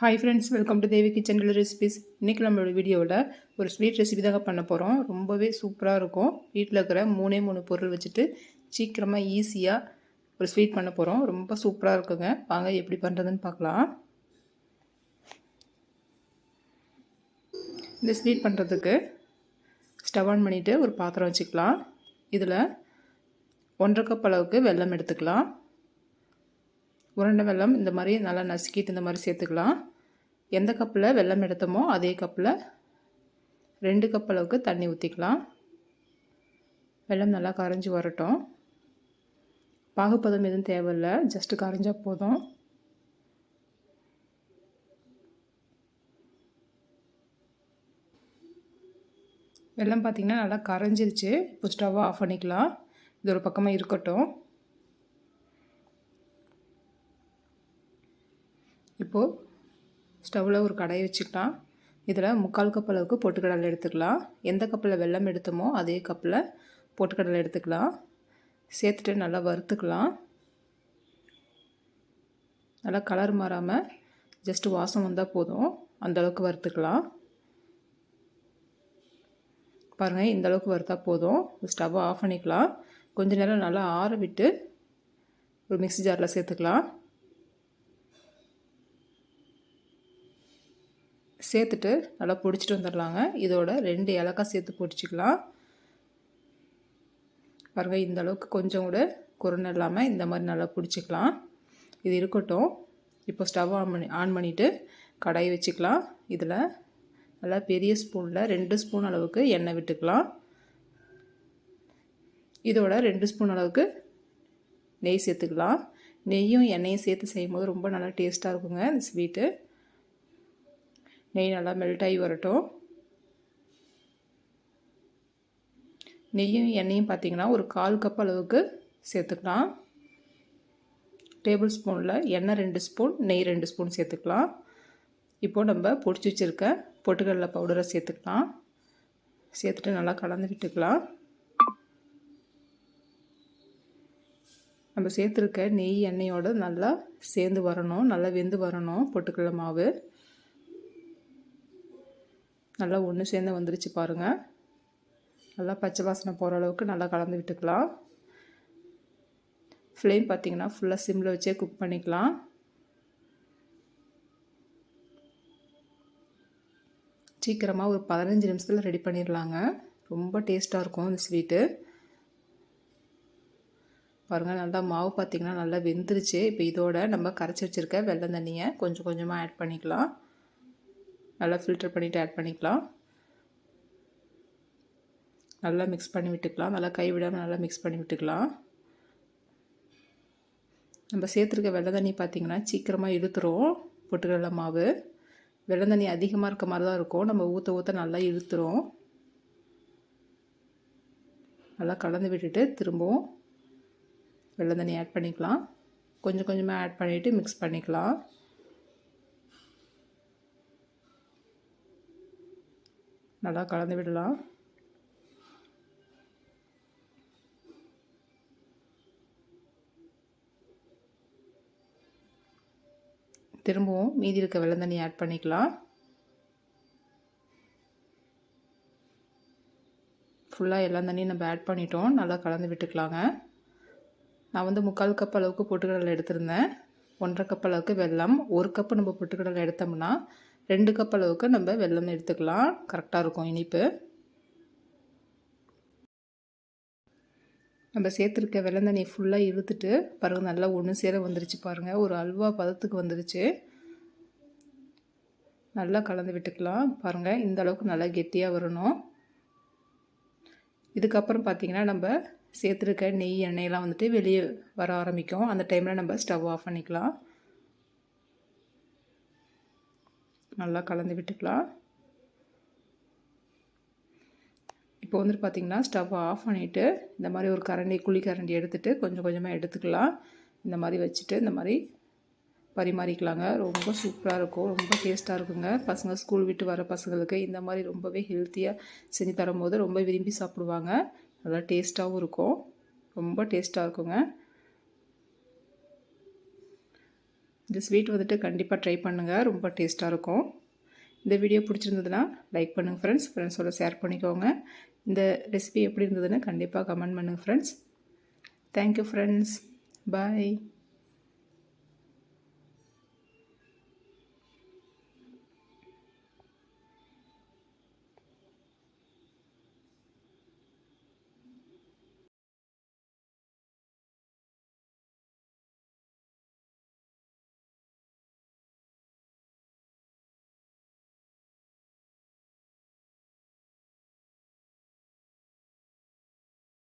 Hi friends, welcome to Devi kitchen recipes. இன்றைக்கி நம்மளோட வீடியோவில் ஒரு ஸ்வீட் ரெசிபி தாங்க பண்ண போகிறோம். ரொம்பவே சூப்பராக இருக்கும். வீட்டில் இருக்கிற மூணு பொருள் வச்சுட்டு சீக்கிரமாக ஈஸியாக ஒரு ஸ்வீட் பண்ண போகிறோம். ரொம்ப சூப்பராக இருக்குங்க. வாங்க எப்படி பண்ணுறதுன்னு பார்க்கலாம். இந்த ஸ்வீட் பண்ணுறதுக்கு ஸ்டவ் ஆன் பண்ணிவிட்டு ஒரு பாத்திரம் வச்சுக்கலாம். இதில் 1.5 கப் அளவுக்கு வெல்லம் எடுத்துக்கலாம். உருண்டை வெல்லம் இந்த மாதிரி நல்லா நசுக்கிட்டு இந்த மாதிரி சேர்த்துக்கலாம். எந்த கப்பில் வெல்லம் எடுத்தோமோ அதே கப்பில் 2 கப் அளவுக்கு தண்ணி ஊற்றிக்கலாம். வெல்லம் நல்லா கரைஞ்சி வரட்டும். பாகுப்பதம் எதுவும் தேவையில்லை, ஜஸ்ட்டு கரைஞ்சால் போதும். வெல்லம் பார்த்திங்கன்னா நல்லா கரைஞ்சிருச்சு. இப்போ ஸ்டவ்வை ஆஃப் பண்ணிக்கலாம். இது ஒரு பக்கமாக இருக்கட்டும். இப்போது ஸ்டவ்வில் ஒரு கடாயை வச்சுக்கலாம். இதில் 3/4 கப் அளவுக்கு பொட்டுக்கடலை எடுத்துக்கலாம். எந்த கப்பில் வெல்லம் எடுத்தோமோ அதே கப்பில் பொட்டுக்கடலை எடுத்துக்கலாம். சேர்த்துட்டு நல்லா வறுத்துக்கலாம். நல்லா கலர் மாறாமல் ஜஸ்ட்டு வாசம் வந்தால் போதும், அந்தளவுக்கு வறுத்துக்கலாம். பாருங்கள், இந்தளவுக்கு வறுத்தா போதும். ஸ்டவ்வை ஆஃப் பண்ணிக்கலாம். கொஞ்ச நேரம் நல்லா ஆற விட்டு ஒரு மிக்ஸி ஜாரில் சேர்த்துக்கலாம். சேர்த்துட்டு நல்லா பொடிச்சிட்டு வந்துடலாங்க. இதோட 2 ஏலக்காய் சேர்த்து பொடிச்சிக்கலாம். பாருங்கள், இந்த அளவுக்கு கொஞ்சம் கூட குருணை இல்லாமல் இந்த மாதிரி நல்லா பிடிச்சிக்கலாம். இது இருக்கட்டும். இப்போ ஸ்டவ் ஆன் பண்ணிவிட்டு கடாயை வச்சுக்கலாம். இதில் நல்லா பெரிய ஸ்பூனில் 2 ஸ்பூன் அளவுக்கு எண்ணெய் விட்டுக்கலாம். இதோட 2 ஸ்பூன் அளவுக்கு நெய் சேர்த்துக்கலாம். நெய்யும் எண்ணெயும் சேர்த்து செய்யும்போது ரொம்ப நல்லா டேஸ்ட்டாக இருக்குங்க இந்த ஸ்வீட்டு. நெய் நல்லா மெல்ட் ஆகி வரட்டும். நெய்யும் எண்ணெயும் பார்த்திங்கன்னா ஒரு 1/4 கப் அளவுக்கு சேர்த்துக்கலாம். டேபிள் ஸ்பூனில் எண்ணெய் 2 ஸ்பூன், நெய் 2 ஸ்பூன் சேர்த்துக்கலாம். இப்போது நம்ம பொடிச்சு வச்சுருக்க பொட்டுக்கடலை பவுடரை சேர்த்துக்கலாம். சேர்த்துட்டு நல்லா கலந்து விட்டுக்கலாம். நம்ம சேர்த்துருக்க நெய் எண்ணெயோடு நல்லா சேர்ந்து வரணும், நல்லா வெந்து வரணும். பொட்டுக்கடலை மாவு நல்லா ஒன்று சேர்ந்து வந்துருச்சு பாருங்கள். நல்லா பச்சை வாசனை போகிற அளவுக்கு நல்லா கலந்து விட்டுக்கலாம். ஃப்ளேம் பார்த்திங்கன்னா ஃபுல்லாக சிம்மில் வச்சே குக் பண்ணிக்கலாம். சீக்கிரமாக ஒரு 15 நிமிஷத்தில் ரெடி பண்ணிடலாங்க. ரொம்ப டேஸ்ட்டாக இருக்கும் இந்த ஸ்வீட்டு. பாருங்கள், நல்லா மாவு பார்த்திங்கன்னா நல்லா வெந்துருச்சு. இப்போ இதோட நம்ம கரைச்சி வச்சுருக்க வெல்லம் தண்ணியை கொஞ்சம் கொஞ்சமாக ஆட் பண்ணிக்கலாம். நல்லா ஃபில்டர் பண்ணிவிட்டு ஆட் பண்ணிக்கலாம். நல்லா மிக்ஸ் பண்ணி விட்டுக்கலாம். நல்லா கைவிடாமல் நல்லா மிக்ஸ் பண்ணி விட்டுக்கலாம். நம்ம சேர்த்துருக்க வெள்ளை தண்ணி பார்த்திங்கன்னா சீக்கிரமாக இழுத்துரும். பொட்டுக்கடலை மாவு வெள்ளை தண்ணி அதிகமாக இருக்க மாதிரி தான் இருக்கும். நம்ம ஊற்ற ஊற்ற நல்லா இழுத்துரும். நல்லா கலந்து விட்டுட்டு திரும்பவும் வெள்ளை தண்ணி ஆட் பண்ணிக்கலாம். கொஞ்சம் கொஞ்சமாக ஆட் பண்ணிவிட்டு மிக்ஸ் பண்ணிக்கலாம். நல்லா கலந்து விடலாம். திரும்பவும் மீதி இருக்க வெல்லம் தண்ணி ஆட் பண்ணிக்கலாம். ஃபுல்லாக எல்லா தண்ணியும் நம்ம ஆட் பண்ணிட்டோம். நல்லா கலந்து விட்டுக்கலாங்க. நான் 3/4 கப் அளவுக்கு பொட்டுக்கடலை எடுத்திருந்தேன். 1.5 கப் அளவுக்கு வெல்லம். 1 கப்பு நம்ம பொட்டுக்கடலை எடுத்தோம்னா 2 கப் அளவுக்கு நம்ம வெல்லம் எடுத்துக்கலாம். கரெக்டாக இருக்கும் இனிப்பு. நம்ம சேர்த்துருக்க வெல்லம் தண்ணியை ஃபுல்லாக இழுத்துட்டு பாருங்கள், நல்லா ஒன்று சேர வந்துருச்சு பாருங்கள். ஒரு அல்வா பதத்துக்கு வந்துருச்சு. நல்லா கலந்து விட்டுக்கலாம். பாருங்கள், இந்த அளவுக்கு நல்லா கெட்டியாக வரணும். இதுக்கப்புறம் பார்த்திங்கன்னா நம்ம சேர்த்துருக்க நெய் எண்ணெயெல்லாம் வந்துட்டு வெளியே வர ஆரம்பிக்கும். அந்த டைமில் நம்ம ஸ்டவ் ஆஃப் பண்ணிக்கலாம். நல்லா கலந்து விட்டுக்கலாம். இப்போ வந்துட்டு பார்த்திங்கன்னா ஸ்டவ் ஆஃப் பண்ணிவிட்டு இந்த மாதிரி ஒரு குழி கரண்டி எடுத்துகிட்டு கொஞ்சம் கொஞ்சமாக எடுத்துக்கலாம். இந்த மாதிரி வச்சுட்டு இந்த மாதிரி பரிமாறிக்கலாங்க. ரொம்ப சூப்பராக இருக்கும், ரொம்ப டேஸ்ட்டாக இருக்குங்க. பசங்க ஸ்கூல் விட்டு வர பசங்களுக்கு இந்த மாதிரி ரொம்பவே ஹெல்த்தியாக செஞ்சு தரும்போது ரொம்ப விரும்பி சாப்பிடுவாங்க. நல்லா டேஸ்ட்டாகவும் இருக்கும். ரொம்ப டேஸ்ட்டாக இருக்குங்க. இந்த ஸ்வீட் வந்துட்டு கண்டிப்பாக ட்ரை பண்ணுங்கள், ரொம்ப டேஸ்ட்டாக இருக்கும். இந்த வீடியோ பிடிச்சிருந்ததுன்னா லைக் பண்ணுங்கள் ஃப்ரெண்ட்ஸ், ஃப்ரெண்ட்ஸோட ஷேர் பண்ணிக்கோங்க. இந்த ரெசிபி எப்படி இருந்ததுன்னு கண்டிப்பாக கமெண்ட் பண்ணுங்கள் ஃப்ரெண்ட்ஸ். தேங்க்யூ ஃப்ரெண்ட்ஸ், பாய்.